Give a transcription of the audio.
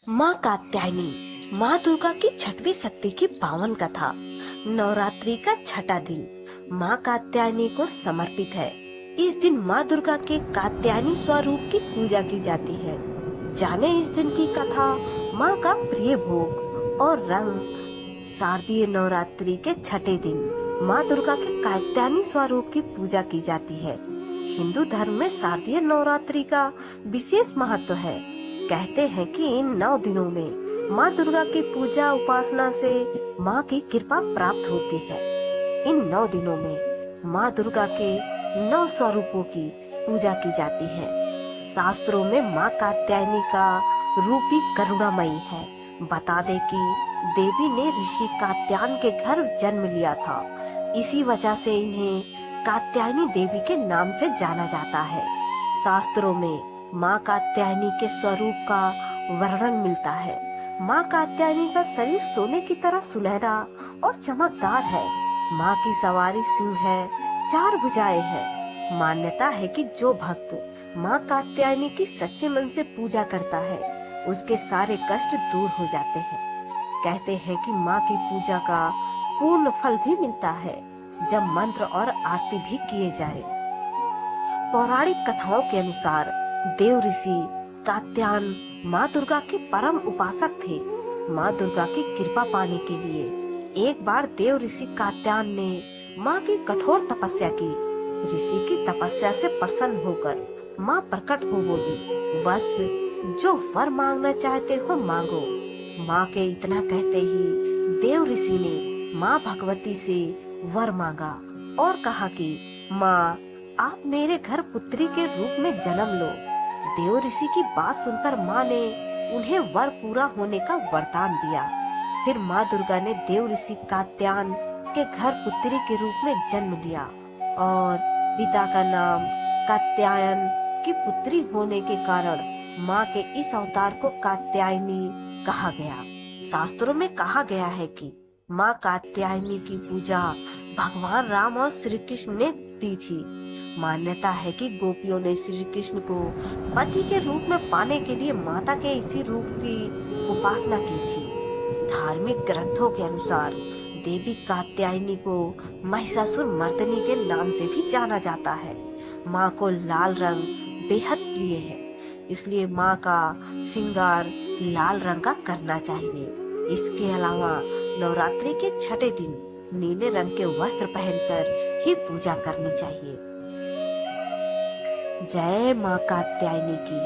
माँ कात्यायनी, माँ दुर्गा की छठवीं शक्ति की पावन कथा। नवरात्रि का छठा दिन माँ कात्यायनी को समर्पित है। इस दिन माँ दुर्गा के कात्यायनी स्वरूप की पूजा की जाती है। जाने इस दिन की कथा। माँ का प्रिय भोग और रंग। शारदीय नवरात्रि के छठे दिन माँ दुर्गा के कात्यायनी स्वरूप की पूजा की जाती है। हिंदू धर्म में शारदीय नवरात्रि का विशेष महत्व है। कहते हैं कि इन 9 दिनों में माँ दुर्गा की पूजा उपासना से माँ की कृपा प्राप्त होती है। इन 9 दिनों में माँ दुर्गा के 9 स्वरूपों की पूजा की जाती है। शास्त्रों में माँ कात्यायनी का रूप ही करुणामयी है। बता दे कि देवी ने ऋषि कात्यायन के घर जन्म लिया था। इसी वजह से इन्हें कात्यायनी देवी के नाम से जाना जाता है। शास्त्रों में माँ कात्यायनी के स्वरूप का वर्णन मिलता है। माँ कात्यायनी का शरीर सोने की तरह सुनहरा और चमकदार है। माँ की सवारी सिंह है, 4 भुजाएं हैं। मान्यता है कि जो भक्त माँ कात्यायनी की सच्चे मन से पूजा करता है, उसके सारे कष्ट दूर हो जाते हैं। कहते हैं कि माँ की पूजा का पूर्ण फल भी मिलता है जब मंत्र और आरती भी किए जाए। पौराणिक कथाओं के अनुसार देव ऋषि कात्यायन माँ दुर्गा के परम उपासक थे। माँ दुर्गा की कृपा पाने के लिए एक बार देव ऋषि कात्यायन ने माँ की कठोर तपस्या की। ऋषि की तपस्या से प्रसन्न होकर माँ प्रकट हो बोली, बस जो वर मांगना चाहते हो मांगो। माँ के इतना कहते ही देव ऋषि ने माँ भगवती से वर मांगा और कहा कि माँ, आप मेरे घर पुत्री के रूप में जन्म लो। देव ऋषि की बात सुनकर माँ ने उन्हें वर पूरा होने का वरदान दिया। फिर माँ दुर्गा ने देव ऋषि कात्यायन के घर पुत्री के रूप में जन्म लिया और पिता का नाम कात्यायन की पुत्री होने के कारण माँ के इस अवतार को कात्यायनी कहा गया। शास्त्रों में कहा गया है कि माँ कात्यायनी की पूजा भगवान राम और श्री कृष्ण ने दी थी। मान्यता है कि गोपियों ने श्री कृष्ण को पति के रूप में पाने के लिए माता के इसी रूप की उपासना की थी। धार्मिक ग्रंथों के अनुसार देवी कात्यायनी को महिषासुर मर्दनी के नाम से भी जाना जाता है। माँ को लाल रंग बेहद प्रिय है, इसलिए माँ का श्रृंगार लाल रंग का करना चाहिए। इसके अलावा नवरात्रि के छठे दिन नीले रंग के वस्त्र पहनकर ही पूजा करनी चाहिए। जय माँ कात्यायनी की।